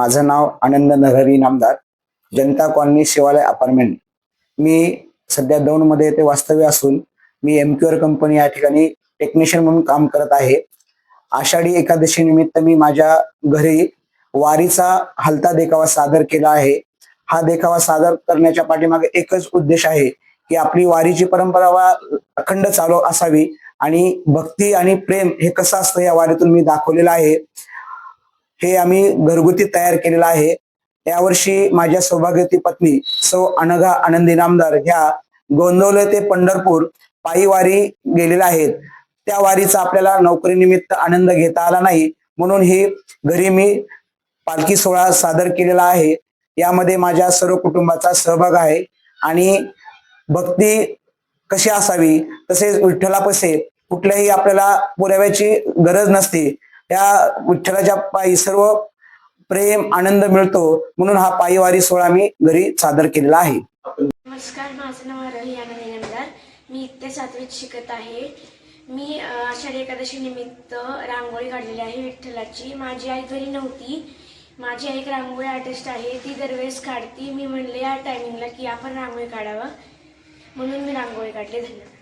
माझं नाव आनंद नगरी नामदार, जनता कॉलनी शिवालय अपार्टमेंट। मी सध्या दौंडमध्ये येथे वास्तव्य असून मी एमक्यूआर कंपनी या ठिकाणी टेक्निशियन म्हणून काम करत आहे। आषाढी एकादशी निमित्त मी माझ्या घरी वारीचा हलता देखावा सादर केला आहे। हा देखावा सादर करण्याच्या पाठीमागे एकच उद्देश आहे की आपली वारीची परंपरा अखंड चालू असावी आणि भक्ती आणि प्रेम हे कसं असतं या वारीतून मी दाखवलेलं आहे। हे आम्ही घरगुती तयार केलेलं आहे। यावर्षी माझ्या सौभाग्यवती पत्नी सौ अनघा आनंदी नामदार ह्या गोंदवले ते पंढरपूर पायी वारी गेलेल्या आहेत। त्या वारीचा आपल्याला नोकरीनिमित्त आनंद घेता आला नाही, म्हणून ही घरी मी पालखी सोहळा सादर केलेला आहे। यामध्ये माझ्या सर्व कुटुंबाचा सहभाग आहे आणि भक्ती कशी असावी तसेच विठ्ठलापाशी कुठल्याही आपल्याला पुराव्याची गरज नसते। त्या विठ्ठलाच्या पायी सर्व प्रेम आनंद मिळतो, म्हणून हा पायीवारी सोहळा मी घरी सादर केलेला आहे। नमस्कार, माझं नाव आरोही आनंदी नामदार। मी इयत्ता 7वीत शिकत आहे। मी आषाढी एकादशी निमित्त रांगोळी काढलेली आहे विठ्ठलाची। माझी आई घरी नव्हती। माझी आई एक रांगोळी आर्टिस्ट आहे, ती दरवेळेस काढती। मी म्हणले या टायमिंगला की आपण रांगोळी काढावं, म्हणून मी रांगोळी काढली। धन्यवाद।